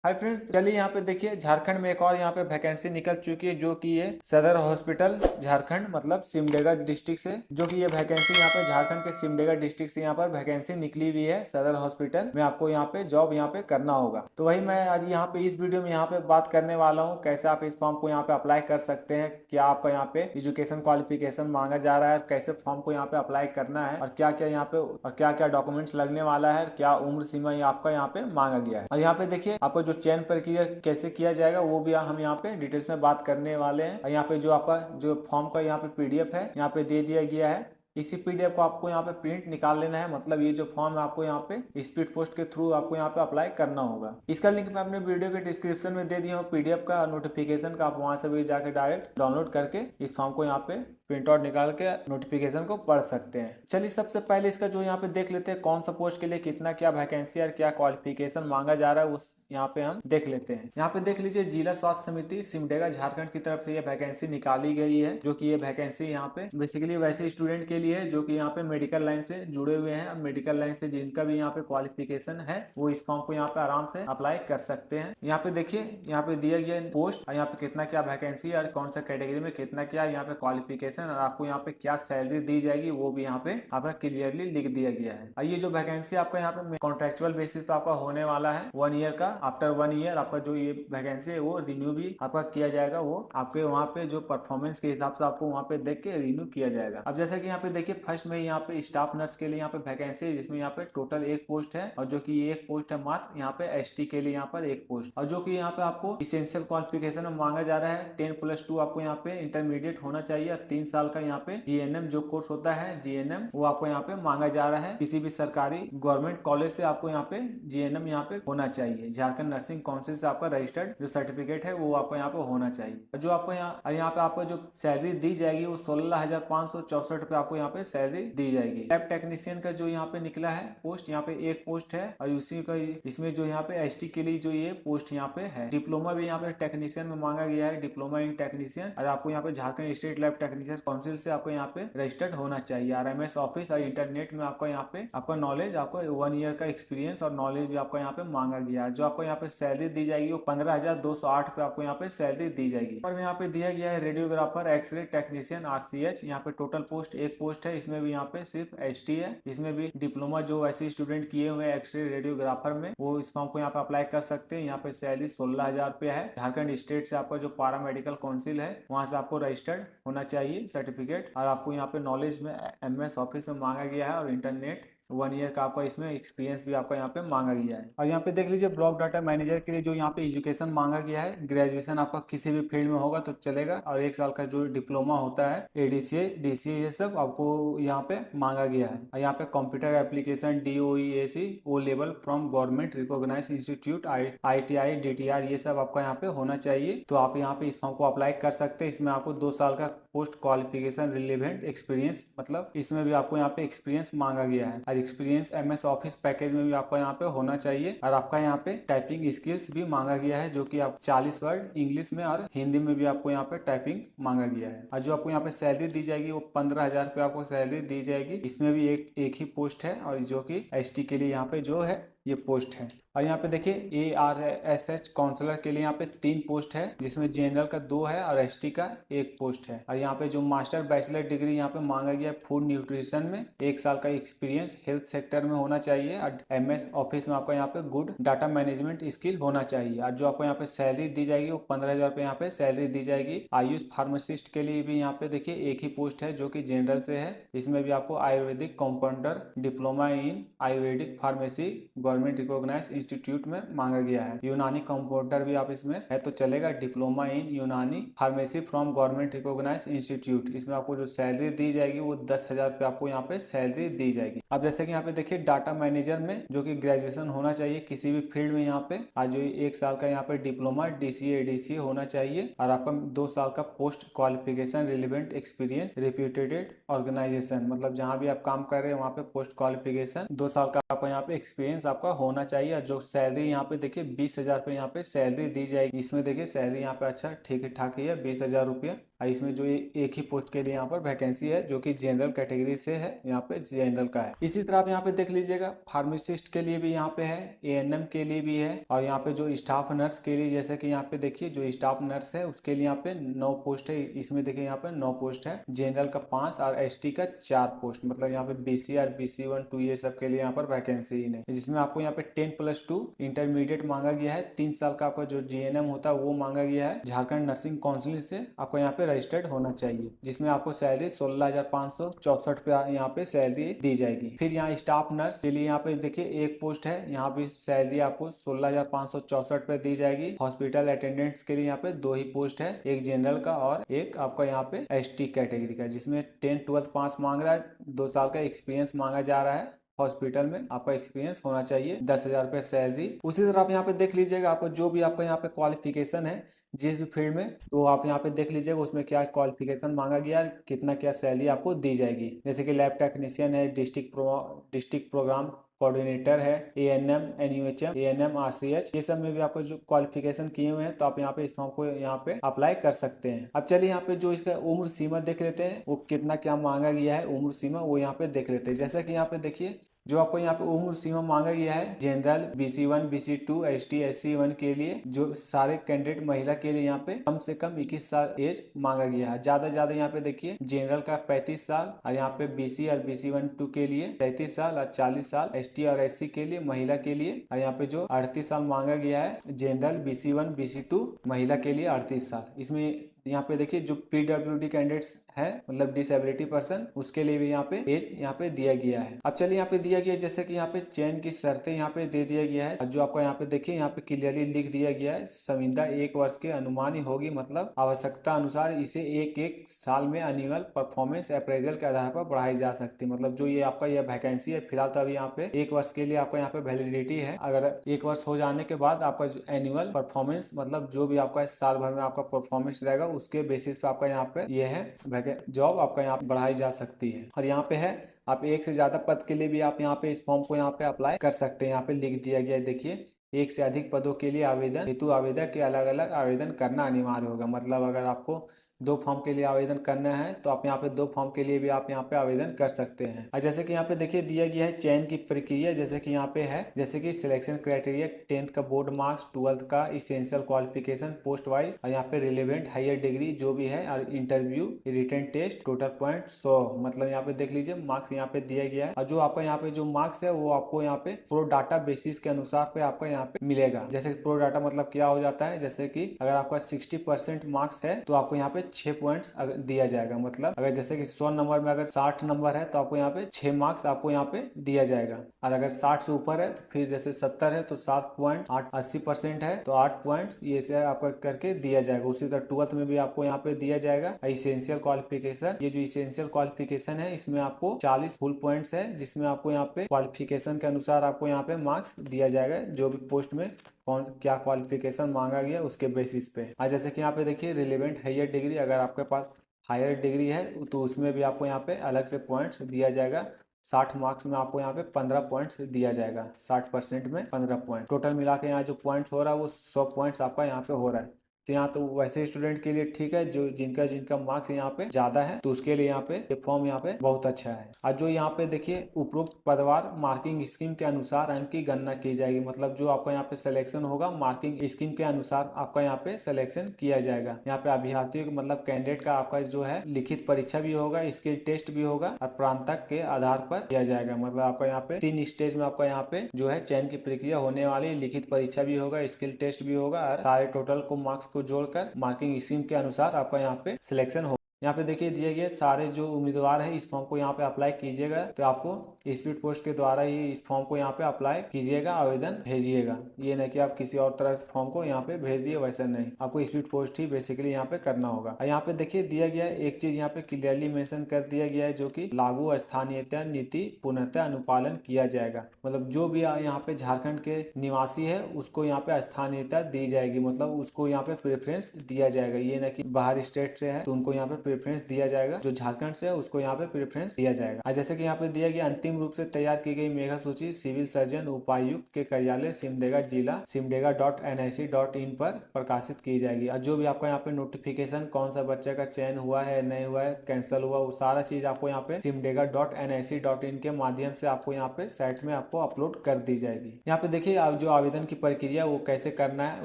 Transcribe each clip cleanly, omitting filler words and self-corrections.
Hi friends, चलिए यहाँ पे देखिए झारखंड में एक और यहाँ पे वैकेंसी निकल चुकी है जो कि ये सदर हॉस्पिटल झारखंड मतलब सिमडेगा डिस्ट्रिक्ट से जो कि ये वैकेंसी यहाँ पे झारखंड के सिमडेगा डिस्ट्रिक्ट से यहाँ पर वैकेंसी निकली हुई है। सदर हॉस्पिटल में आपको यहाँ पे जॉब यहाँ पे करना होगा। तो वही मैं आज यहाँ पे इस वीडियो में यहाँ पे बात करने वाला हूँ कैसे आप इस फॉर्म को यहाँ पे अप्लाई कर सकते हैं, क्या आपका यहाँ पे एजुकेशन क्वालिफिकेशन मांगा जा रहा है, कैसे फॉर्म को यहाँ पे अप्लाई करना है और क्या क्या यहाँ पे और क्या क्या डॉक्यूमेंट्स लगने वाला है, क्या उम्र सीमा आपका यहाँ पे मांगा गया है। और यहाँ पे देखिए आपको जो चयन प्रक्रिया कैसे किया जाएगा वो भी हम यहाँ पे डिटेल्स में बात करने वाले हैं। और यहाँ पे जो आपका जो फॉर्म का यहाँ पे पीडीएफ है यहाँ पे दे दिया गया है। इसी पीडीएफ को आपको यहाँ पे प्रिंट निकाल लेना है। मतलब ये जो फॉर्म है आपको यहाँ पे स्पीड पोस्ट के थ्रू आपको यहाँ पे अप्लाई करना होगा। इसका लिंक मैं अपने वीडियो के डिस्क्रिप्शन में दे दिया हूँ, पीडीएफ का नोटिफिकेशन का। आप वहां से भी जाके डायरेक्ट डाउनलोड करके इस फॉर्म को यहाँ पे प्रिंट आउट निकाल के नोटिफिकेशन को पढ़ सकते हैं। चलिए सबसे पहले इसका जो यहाँ पे देख लेते हैं कौन सा पोस्ट के लिए कितना क्या वैकेंसी और क्या क्वालिफिकेशन मांगा जा रहा है, उस यहाँ पे हम देख लेते हैं। यहाँ पे देख लीजिए जिला स्वास्थ्य समिति सिमडेगा झारखंड की तरफ से ये वैकेंसी निकाली गई है जो कि ये वैकेंसी यहाँ पे बेसिकली वैसे स्टूडेंट के लिए है जो कि यहाँ पे मेडिकल लाइन से जुड़े हुए हैं। मेडिकल लाइन से जिनका भी यहाँ पे क्वालिफिकेशन है वो इस फॉर्म को यहाँ पे आराम से अप्लाई कर सकते हैं। यहाँ पे देखिए यहाँ पे दिया गया पोस्ट और यहाँ पे कितना क्या वैकेंसी और कौन सा कैटेगरी में कितना क्या यहाँ पे क्वालिफिकेशन और आपको यहाँ पे क्या सैलरी दी जाएगी वो भी यहाँ पे आपका क्लियरली लिख दिया गया है। और ये जो वैकेंसी आपका यहाँ पे कॉन्ट्रेक्चुअल बेसिस पे आपका होने वाला है 1 ईयर का। आफ्टर 1 ईयर आपका जो ये वैकेंसी है वो रिन्यू भी आपका किया जाएगा। वो आपके वहाँ पे जो परफॉर्मेंस के हिसाब से आपको वहाँ पे देख के रिन्यू किया जाएगा। अब जैसा कि यहाँ पे देखिए फर्स्ट में यहाँ पे स्टाफ नर्स के लिए यहाँ पे वैकेंसी है जिसमें यहाँ पे टोटल एक पोस्ट है और जो कि एक पोस्ट है मात्र यहाँ पे एसटी के लिए यहाँ पर एक पोस्ट। और जो कि यहाँ पे आपको इसेंशियल क्वालिफिकेशन में मांगा जा रहा है 10+2 आपको यहाँ पे इंटरमीडिएट होना चाहिए। 3 साल का यहाँ पे जीएनएम जो कोर्स होता है जीएनएम वो आपको यहाँ पे मांगा जा रहा है। किसी भी सरकारी गवर्नमेंट कॉलेज से आपको यहाँ पे जीएनएम यहाँ पे होना चाहिए। झारखंड नर्सिंग काउंसिल से आपका रजिस्टर्ड जो सर्टिफिकेट है वो आपको यहाँ पे होना चाहिए। जो आपको यहाँ पे आपको जो सैलरी दी जाएगी वो 16,564 रुपए आपको यहाँ पे सैलरी दी जाएगी। लैब टेक्नीशियन का जो यहाँ पे निकला है पोस्ट यहाँ पे एक पोस्ट है और उसी का इसमें जो यहाँ पे एसटी के लिए जो ये पोस्ट यहाँ पे है। डिप्लोमा भी यहाँ पे टेक्नीशियन में मांगा गया है, डिप्लोमा इन टेक्नीशियन। और आपको यहाँ पे Jharkhand state lab technician council से आपको यहाँ पे रजिस्टर्ड होना चाहिए। आरएमएस ऑफिस और इंटरनेट में आपको यहाँ पे आपका नॉलेज आपको 1 ईयर का एक्सपीरियंस और नॉलेज भी आपको यहाँ पे मांगा गया है। जो आपको यहाँ पे सैलरी दी जाएगी वो 15,208 पे आपको यहाँ पे सैलरी दी जाएगी। और यहाँ पे दिया गया है रेडियोग्राफर एक्सरे टेक्नीशियन आरसीएच। यहाँ पे टोटल पोस्ट एक पोस्ट है। इसमें भी यहाँ पे सिर्फ एसटी है। इसमें भी डिप्लोमा जो ऐसे स्टूडेंट किए हुए हैं एक्सरे रेडियोग्राफर में वो इस फॉर्म को यहाँ पे अप्लाई कर सकते हैं। यहाँ पे सैलरी 16,000 रुपया है। झारखंड स्टेट से आपका जो पारा मेडिकल काउंसिल है वहां से आपको रजिस्टर्ड होना चाहिए सर्टिफिकेट। और आपको यहाँ पे नॉलेज में एमएस ऑफिस में मांगा गया है और इंटरनेट 1 ईयर का आपका इसमें एक्सपीरियंस भी आपका यहाँ पे मांगा गया है। और यहाँ पे देख लीजिए ब्लॉक डाटा मैनेजर के लिए जो यहाँ पे एजुकेशन मांगा गया है ग्रेजुएशन आपका किसी भी फील्ड में होगा तो चलेगा और 1 साल का जो डिप्लोमा होता है एडीसीए डीसीए ये सब आपको यहाँ पे मांगा गया है। और यहाँ पे computer application DOEAC O level from government recognise institute ITI DTR ये सब आपका यहाँ पे होना चाहिए। तो आप यहाँ पे इस फॉर्म को अप्लाई कर सकते हैं। इसमें आपको 2 साल का पोस्ट क्वालिफिकेशन रिलेवेंट एक्सपीरियंस मतलब इसमें भी आपको यहाँ पे एक्सपीरियंस मांगा गया है। और एक्सपीरियंस एमएस ऑफिस पैकेज में भी आपको यहाँ पे होना चाहिए। और आपका यहाँ पे टाइपिंग स्किल्स भी मांगा गया है जो कि आप 40 वर्ड इंग्लिश में और हिंदी में भी आपको यहाँ पे टाइपिंग मांगा गया है। और जो आपको यहाँ पे सैलरी दी जाएगी वो 15,000 रुपये आपको सैलरी दी जाएगी। इसमें भी एक ही पोस्ट है और जो कि एसटी के लिए यहाँ पे जो है ये पोस्ट है। और यहाँ पे देखिए ARSH काउंसलर के लिए यहाँ पे 3 पोस्ट है जिसमें जनरल का 2 है और एसटी का 1 पोस्ट है। और यहाँ पे जो मास्टर बैचलर डिग्री यहाँ पे मांगा गया है फूड न्यूट्रिशन में 1 साल का एक्सपीरियंस हेल्थ सेक्टर में होना चाहिए। और एमएस ऑफिस में आपका यहाँ पे गुड डाटा मैनेजमेंट स्किल होना चाहिए। और जो आपको यहाँ पे सैलरी दी जाएगी वो 15,000 रुपये यहाँ पे सैलरी दी जाएगी। आयुष फार्मासिस्ट के लिए भी यहाँ पे देखिए एक ही पोस्ट है जो कि जनरल से है। इसमें भी आपको Ayurvedic compounder diploma in Ayurvedic pharmacy government recognise institute में मांगा गया है। यूनानी कंपाउंडर भी आप इसमें है तो चलेगा। Diploma in Unani pharmacy from government recognise institute इसमें आपको जो सैलरी दी जाएगी वो 10,000 रुपये आपको यहाँ पे सैलरी दी जाएगी। अब जैसे कि यहाँ पे देखिए डाटा मैनेजर में जो कि ग्रेजुएशन होना चाहिए किसी भी फील्ड में यहाँ पे आज जो 1 साल का यहाँ पे डिप्लोमा DCA DCA होना चाहिए। और आपका 2 साल का post qualification relevant experience reputed organisation मतलब जहाँ भी आप काम कर रहे हैं वहाँ पे पोस्ट क्वालिफिकेशन 2 साल का आपको यहाँ पे एक्सपीरियंस आपका होना चाहिए। जो सैलरी यहाँ पे देखिए 20,000 रुपये यहाँ पे सैलरी दी जाएगी। इसमें देखिए सैलरी यहाँ पे अच्छा ठीक ठाक ही है 20,000 रुपये। और इसमें जो एक ही पोस्ट के लिए यहाँ पर वैकेंसी है जो कि जनरल कैटेगरी से है, यहाँ पे जनरल का है। इसी तरह आप यहाँ पे देख लीजिएगा फार्मासिस्ट के लिए भी यहाँ पे है, एएनएम के लिए भी है, और यहाँ पे जो स्टाफ नर्स के लिए, जैसे कि यहाँ पे देखिए जो स्टाफ नर्स है उसके लिए यहाँ पे 9 पोस्ट है। इसमें देखिए यहाँ पे 9 पोस्ट है, जनरल का 5 और एसटी का 4 पोस्ट, मतलब यहाँ पे बीसी और BC1 2 ये सब के लिए यहाँ पर वैकेंसी ही नहीं, जिसमें आपको यहाँ पे 10+2 इंटरमीडिएट मांगा गया है। 3 साल का आपका जो जीएनएम होता है वो मांगा गया है। झारखंड नर्सिंग काउंसिल से आपको यहाँ पे रजिस्टर्ड होना चाहिए, जिसमें आपको सैलरी 16,564 पे यहाँ पे सैलरी दी जाएगी। फिर यहाँ स्टाफ नर्स के लिए यहाँ पे देखिए एक पोस्ट है, यहाँ पे सैलरी आपको 16,564 पे दी जाएगी। हॉस्पिटल अटेंडेंट्स के लिए यहाँ पे 2 ही पोस्ट है, एक जनरल का और एक आपका यहाँ पे एसटी कैटेगरी का, जिसमें 10, 12 पास मांग रहा है, 2 साल का एक्सपीरियंस मांगा जा रहा है। हॉस्पिटल में आपका एक्सपीरियंस होना चाहिए, 10,000 रुपये सैलरी। उसी तरह आप यहाँ पे देख लीजिएगा आपको जो भी आपका यहाँ पे क्वालिफिकेशन है जिस भी फील्ड में, तो आप यहाँ पे देख लीजिएगा उसमें क्या क्वालिफिकेशन मांगा गया, कितना क्या सैलरी आपको दी जाएगी। जैसे कि लैब टेक्नीशियन है, डिस्ट्रिक्ट प्रोग्राम कोऑर्डिनेटर है, एएनएम, एनयूएचएम, एएनएम, आरसीएच, ये सब में भी आपको जो क्वालिफिकेशन किए हुए हैं तो आप यहाँ पे इस फॉर्म को यहाँ पे अप्लाई कर सकते हैं। अब चलिए यहाँ पे जो इसका उम्र सीमा देख लेते हैं, वो कितना क्या मांगा गया है उम्र सीमा, वो यहाँ पे देख लेते हैं। जैसा कि यहाँ पे देखिए जो आपको यहाँ पे उम्र सीमा मांगा गया है, general, BC1, BC2, ST, SC1 के लिए जो सारे कैंडिडेट महिला के लिए यहाँ पे कम से कम 21 साल एज मांगा गया है। ज्यादा यहाँ पे देखिए जनरल का 35 साल और यहाँ पे BC और BC1 2 के लिए 33 साल और 40 साल, ST और SC के लिए महिला के लिए, और यहाँ पे जो 38 साल मांगा गया है जनरल, BC1, BC2 महिला के लिए 38 साल। इसमें यहाँ पे देखिए जो PWD कैंडिडेट्स है, मतलब डिसेबिलिटी पर्सन, उसके लिए भी यहाँ पे एज यहाँ पे दिया गया है। अब चलिए यहाँ पे दिया गया जैसे कि यहाँ पे चयन की शर्तें यहाँ पे दे दिया गया है, जो आपको यहाँ पे देखिए यहाँ पे क्लियरली लिख दिया गया है। संविदा 1 वर्ष के अनुमानी होगी, मतलब आवश्यकता अनुसार इसे एक साल में एनुअल परफॉर्मेंस अप्रेजल के आधार पर बढ़ाई जा सकती है। मतलब जो ये आपका यह वैकेंसी है फिलहाल तो अभी यहाँ पे 1 वर्ष के लिए आपका यहाँ पे वैलिडिटी है। अगर 1 वर्ष हो जाने के बाद आपका एनुअल परफॉर्मेंस, मतलब जो भी आपका साल भर में आपका परफॉर्मेंस रहेगा उसके बेसिस पे आपका यहाँ पे ये है जॉब आपका यहाँ पे बढ़ाई जा सकती है। और यहाँ पे है आप 1 से ज्यादा पद के लिए भी आप यहाँ पे इस फॉर्म को यहाँ पे अप्लाई कर सकते हैं। यहाँ पे लिख दिया गया है देखिए, 1 से अधिक पदों के लिए आवेदन हेतु आवेदक के अलग अलग आवेदन करना अनिवार्य होगा। मतलब अगर आपको 2 फॉर्म के लिए आवेदन करना है तो आप यहाँ पे 2 फॉर्म के लिए भी आप यहाँ पे आवेदन कर सकते हैं। और जैसे कि यहाँ पे देखिए दिया गया है चयन की प्रक्रिया, जैसे कि यहाँ पे है, जैसे कि सिलेक्शन क्राइटेरिया 10th का बोर्ड मार्क्स, 12th का इसेंशियल क्वालिफिकेशन पोस्ट वाइज, और यहाँ पे रिलेवेंट हायर डिग्री जो भी है, और interview, written test, total point 100, मतलब यहाँ पे देख लीजिए मार्क्स यहाँ पे दिया गया है। और जो आपका यहाँ पे जो मार्क्स है वो आपको यहाँ पे प्रो डाटा बेसिस के अनुसार पे आपका यहाँ पे मिलेगा। जैसे प्रो डाटा मतलब क्या हो जाता है, जैसे कि अगर आपका 60% मार्क्स है तो आपको यहाँ पे 6 पॉइंट्स दिया जाएगा। मतलब अगर जैसे कि 100 नंबर में अगर 60 नंबर है तो आपको यहाँ पे 6 मार्क्स आपको यहाँ पे दिया जाएगा। और अगर 60 से ऊपर है तो फिर जैसे 70 है तो 7 पॉइंट, 80% है तो 8 पॉइंट्स, ये से आपको करके दिया जाएगा। उसी तरह 12th में भी आपको यहाँ पे दिया जाएगा इसेंशियल क्वालिफिकेशन। ये जो इसेंशियल क्वालिफिकेशन है इसमें आपको 40 फुल पॉइंट्स है, जिसमें आपको यहाँ पे क्वालिफिकेशन के अनुसार आपको यहाँ पे मार्क्स दिया जाएगा, जो भी पोस्ट में कौन क्या क्वालिफिकेशन मांगा गया उसके बेसिस पे। आज जैसे कि यहाँ पे देखिए रिलेवेंट हायर डिग्री, अगर आपके पास हायर डिग्री है तो उसमें भी आपको यहाँ पे अलग से पॉइंट्स दिया जाएगा। 60 मार्क्स में आपको यहाँ पे 15 पॉइंट्स दिया जाएगा, 60% में 15 पॉइंट, टोटल मिला के यहाँ जो पॉइंट्स हो रहा है वो 100 पॉइंट्स आपका यहाँ पे हो रहा है। तो यहाँ तो वैसे स्टूडेंट के लिए ठीक है, जो जिनका मार्क्स यहाँ पे ज्यादा है तो उसके लिए यहाँ पे ये फॉर्म यहाँ पे बहुत अच्छा है। और जो यहाँ पे देखिए उपरोक्त पदवार मार्किंग स्कीम के अनुसार अंक की गणना की जाएगी। मतलब जो आपका यहाँ पे सिलेक्शन होगा मार्किंग स्कीम के अनुसार आपका यहाँ पे सिलेक्शन किया जाएगा। यहाँ पे अभ्यर्थियों मतलब कैंडिडेट का आपका जो है लिखित परीक्षा भी होगा, स्किल टेस्ट भी होगा, और प्रांतक के आधार पर किया जाएगा। मतलब आपका यहाँ पे 3 स्टेज में आपका यहाँ पे जो है चयन की प्रक्रिया होने वाली, लिखित परीक्षा भी होगा, स्किल टेस्ट भी होगा, और सारे टोटल को मार्क्स को जोड़कर मार्किंग स्कीम के अनुसार आपका यहाँ पे सिलेक्शन हो। यहाँ पे देखिए दिए गए सारे जो उम्मीदवार है इस फॉर्म को यहाँ पे अप्लाई कीजिएगा, तो आपको स्पीड पोस्ट के द्वारा ही इस फॉर्म को यहाँ पे अप्लाई कीजिएगा, आवेदन भेजिएगा। ये नहीं कि आप किसी और तरह से फॉर्म को यहाँ पे भेज दिए, वैसा नहीं, आपको स्पीड पोस्ट ही बेसिकली यहाँ पे करना होगा। और यहाँ पे देखिए दिया गया है एक चीज यहाँ पे क्लियरली मेंशन कर दिया गया है, जो कि लागू स्थानीयता नीति पुनः अनुपालन किया जाएगा। मतलब जो भी यहाँ पे झारखंड के निवासी है उसको यहाँ पे स्थानीयता दी जाएगी, मतलब उसको यहाँ पे प्रेफरेंस दिया जाएगा। ये ना कि बाहर स्टेट से है तो उनको यहाँ पे प्रेफरेंस दिया जाएगा, जो झारखंड से है उसको यहाँ पे प्रेफरेंस दिया जाएगा। जैसे कि यहाँ पे दिया गया अंतिम रूप से तैयार की गई मेगा सूची सिविल सर्जन उपायुक्त के कार्यालय सिमडेगा जिला simdega.nic.in पर प्रकाशित की जाएगी। और जो भी आपका यहाँ पे नोटिफिकेशन कौन सा बच्चे का चयन हुआ है नहीं हुआ है कैंसिल हुआ वो सारा चीज आपको यहाँ पे simdega.nic.in के माध्यम से आपको यहाँ पे साइट में आपको अपलोड कर दी जाएगी। यहाँ पे देखिए आप जो आवेदन की प्रक्रिया वो कैसे करना है।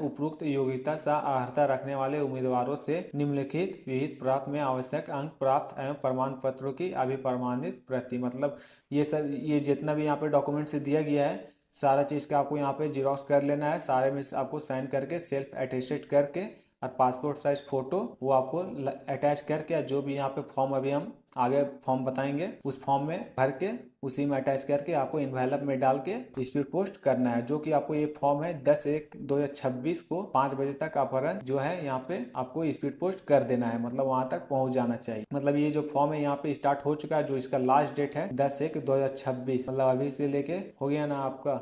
उपरोक्त योग्यता सा अर्हता रखने वाले उम्मीदवारों से निम्नलिखित विहित प्राप्त में आवश्यक अंक प्राप्त एवं प्रमाण पत्रों की अभिप्रमाणित प्रति, मतलब ये सब ये जितना भी यहाँ पे डॉक्यूमेंट से दिया गया है सारा चीज़ का आपको यहाँ पे जीरोक्स कर लेना है, सारे में आपको साइन करके सेल्फ अटेस्टेड करके और पासपोर्ट साइज फोटो वो आपको अटैच करके, जो भी यहाँ पे फॉर्म अभी हम आगे फॉर्म बताएंगे उस फॉर्म में भर के उसी में अटैच करके आपको इन्वेलप में डाल के स्पीड पोस्ट करना है। जो कि आपको ये फॉर्म है 10/1/2026 को 5 बजे तक अपहरण जो है यहाँ पे आपको स्पीड पोस्ट कर देना है, मतलब वहां तक पहुंच जाना चाहिए। मतलब ये जो फॉर्म है यहाँ पे स्टार्ट हो चुका है, जो इसका लास्ट डेट है 10/1/2026, मतलब अभी से लेके हो गया ना आपका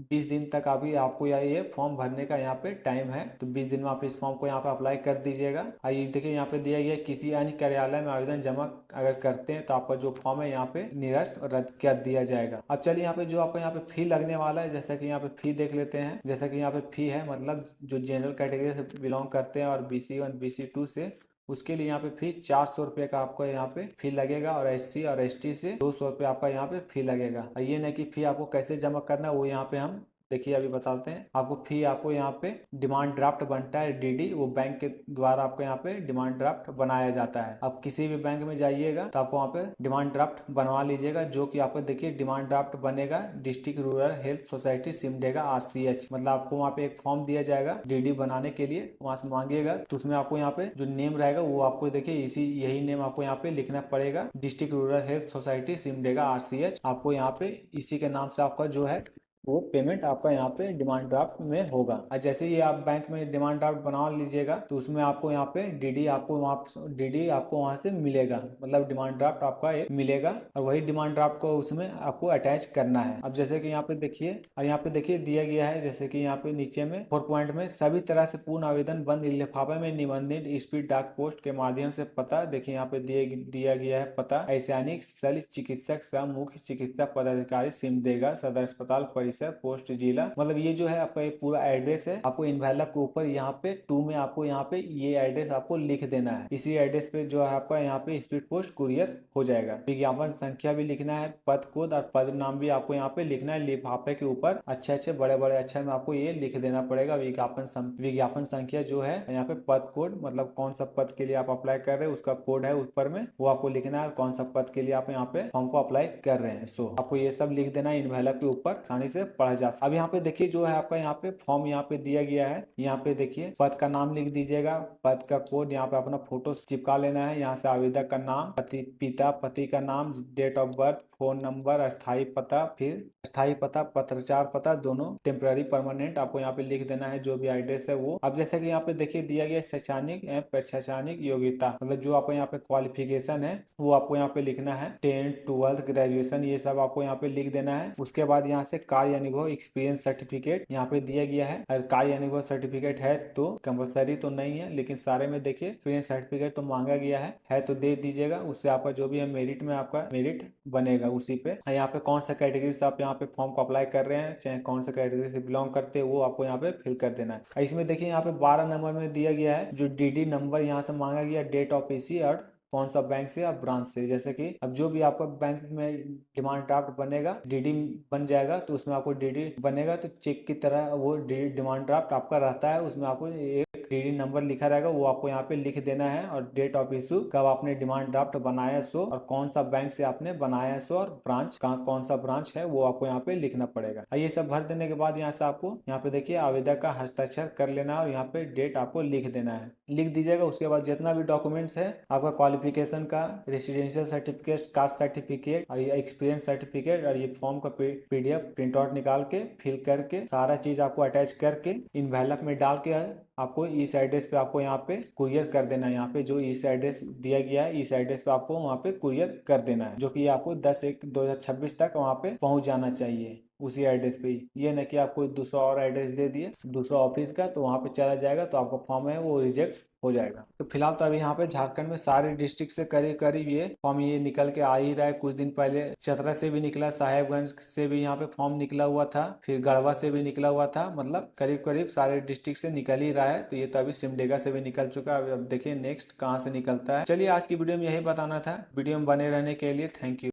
20 दिन तक अभी आपको ये फॉर्म भरने का यहाँ पे टाइम है। तो 20 दिन में आप इस फॉर्म को यहाँ पे अप्लाई कर दीजिएगा। आइए देखिए यहाँ पे दिया गया किसी अन्य कार्यालय में आवेदन जमा अगर करते हैं तो आपका जो फॉर्म है यहाँ पे निरस्त और रद्द कर दिया जाएगा। अब चलिए यहाँ पे जो आपका यहाँ पे फी लगने वाला है, जैसा कि यहाँ पे फी देख लेते हैं। जैसा कि यहाँ पे फी है, मतलब जो जनरल कैटेगरी से बिलोंग करते हैं और BC1 BC2 से, उसके लिए यहाँ पे फी 400 रुपये का आपको यहाँ पे फी लगेगा और SC और ST से 200 रुपये आपका यहाँ पे फी लगेगा। और ये नहीं कि फी आपको कैसे जमा करना है वो यहाँ पे हम देखिए अभी बताते हैं आपको। फी आपको यहाँ पे डिमांड ड्राफ्ट बनता है DD, वो बैंक के द्वारा आपको यहाँ पे डिमांड ड्राफ्ट बनाया जाता है। आप किसी भी बैंक में जाइएगा तो आपको वहाँ पे डिमांड ड्राफ्ट बनवा लीजिएगा, जो कि आपको देखिए डिमांड ड्राफ्ट बनेगा district rural health society Simdega RCH, मतलब आपको वहाँ पे एक फॉर्म दिया जाएगा DD बनाने के लिए, वहाँ से मांगिएगा तो उसमें आपको यहाँ पे जो नेम रहेगा वो आपको देखिए यही नेम आपको यहाँ पे लिखना पड़ेगा, district rural health society Simdega RCH। आपको यहाँ पे इसी के नाम से आपका जो है वो पेमेंट आपका यहाँ पे डिमांड ड्राफ्ट में होगा। और जैसे ही आप बैंक में डिमांड ड्राफ्ट बना लीजिएगा तो उसमें आपको यहाँ पे DD आपको वहाँ से मिलेगा, मतलब डिमांड ड्राफ्ट आपका एक मिलेगा और वही डिमांड ड्राफ्ट को उसमें आपको अटैच करना है। अब जैसे कि यहाँ पे देखिए और यहाँ पे देखिए दिया गया है, जैसे कि यहाँ पे नीचे में 4 पॉइंट में सभी तरह से पूर्ण आवेदन बंद लिफाफे में निबंधित स्पीड डाक पोस्ट के माध्यम से पता देखिए यहाँ पे दिया गया है पता ऐसैनिक शल्य चिकित्सक सह मुख्य चिकित्सा पदाधिकारी सिमडेगा सदर अस्पताल परिसर पोस्ट जिला, मतलब ये जो है आपका ये पूरा एड्रेस है। आपको इन्वेलप के ऊपर यहाँ पे 2 में आपको यहाँ पे ये एड्रेस आपको लिख देना है। इसी एड्रेस पे जो है आपका यहाँ पे स्पीड पोस्ट कुरियर हो जाएगा। विज्ञापन संख्या भी लिखना है, पद कोड और पद नाम भी आपको यहाँ पे लिखना है। लिफाफे के ऊपर अच्छे बड़े अक्षर में आपको ये लिख देना पड़ेगा विज्ञापन संख्या जो है यहाँ पे पद कोड, मतलब कौन सा पद के लिए आप अप्लाई कर रहे हैं उसका कोड है ऊपर में वो आपको लिखना है, कौन सा पद के लिए आप यहाँ पे फॉर्म को अप्लाई कर रहे हैं। सो आपको ये सब लिख देना है इन्वेलप के ऊपर, आसानी से पढ़ा जा सकता। अब यहाँ पे देखिए जो है आपका यहाँ पे फॉर्म यहाँ पे दिया गया है, यहाँ पे देखिए पद का नाम लिख दीजिएगा, पद का कोड, यहाँ पे अपना फोटो चिपका लेना है। यहाँ से आवेदक का नाम, पति का नाम, date of birth, phone number, अस्थायी पता, फिर अस्थायी पता पत्राचार पता दोनों टेम्पररी परमानेंट आपको यहाँ पे लिख देना है, जो भी एड्रेस है वो। अब जैसे कि यहाँ पे देखिए दिया गया शैक्षणिक एवं शैक्षणिक योग्यता, मतलब जो आपको यहाँ पे क्वालिफिकेशन है वो आपको यहाँ पे लिखना है, 10th 12th ग्रेजुएशन ये सब आपको यहाँ पे लिख देना है। उसके बाद यहाँ से कार्य अनुभव एक्सपीरियंस सर्टिफिकेट यहाँ पे दिया गया है। अगर कार्य अनुभव सर्टिफिकेट है तो कंपलसरी तो नहीं है, लेकिन सारे में देखिए एक्सपीरियंस सर्टिफिकेट तो मांगा गया है तो दे दीजिएगा, उससे आपका जो भी है मेरिट में आपका मेरिट बनेगा उसी पे। यहाँ पे कौन सा कैटेगरी से आप यहाँ पे फॉर्म को अप्लाई कर रहे हैं, चाहे कौन सा कैटेगरी से बिलोंग करते हैं वो आपको यहाँ पे फिल कर देना है। इसमें देखिए यहाँ पे 12 नंबर में दिया गया है जो DD नंबर यहाँ से मांगा गया, डेट ऑफ इसी और कौन सा बैंक से या ब्रांच से। जैसे कि अब जो भी आपका बैंक में डिमांड ड्राफ्ट बनेगा DD बन जाएगा तो उसमें आपको DD बनेगा तो चेक की तरह वो डिमांड ड्राफ्ट आपका रहता है, उसमें आपको एक DD नंबर लिखा रहेगा वो आपको यहाँ पे लिख देना है और डेट ऑफ इशू कब आपने डिमांड ड्राफ्ट बनाया सो और कौन सा बैंक से आपने बनाया सो और ब्रांच कौन सा ब्रांच है वो आपको यहाँ पे लिखना पड़ेगा। ये सब भर देने के बाद यहाँ से आपको यहाँ पे देखिए आवेदक का हस्ताक्षर कर लेना है और यहाँ पे डेट आपको लिख देना है, लिख दीजिएगा। उसके बाद जितना भी डॉक्यूमेंट्स है आपका क्वालिफिकेशन का, रेसिडेंशियल सर्टिफिकेट, कास्ट सर्टिफिकेट और ये एक्सपीरियंस सर्टिफिकेट और ये फॉर्म का PDF प्रिंट आउट निकाल के फिल करके सारा चीज आपको अटैच करके इन्वेलप में डाल के आपको इस एड्रेस पे आपको यहाँ पे कुरियर कर देना है। यहाँ पे जो इस एड्रेस दिया गया है इस एड्रेस पे आपको वहाँ पे कुरियर कर देना है, जो कि आपको 10/1/2026 तक वहाँ पे पहुँच जाना चाहिए। उसी एड्रेस पे ही, ये न कि आप कोई दूसरा और एड्रेस दे दिए दूसरा ऑफिस का, तो वहाँ पे चला जाएगा तो आपका फॉर्म है वो रिजेक्ट हो जाएगा। तो फिलहाल तो अभी यहाँ पे झारखंड में सारे डिस्ट्रिक्ट से करीब करीब ये फॉर्म ये निकल के आ ही रहा है। कुछ दिन पहले चतरा से भी निकला, साहेबगंज से भी यहाँ पे फॉर्म निकला हुआ था, फिर गढ़वा से भी निकला हुआ था, मतलब करीब करीब सारे डिस्ट्रिक्ट से निकल ही रहा है। तो ये तो अभी सिमडेगा से भी निकल चुका है। अब देखिए नेक्स्ट कहाँ से निकलता है। चलिए आज की वीडियो में यही बताना था। वीडियो में बने रहने के लिए थैंक यू।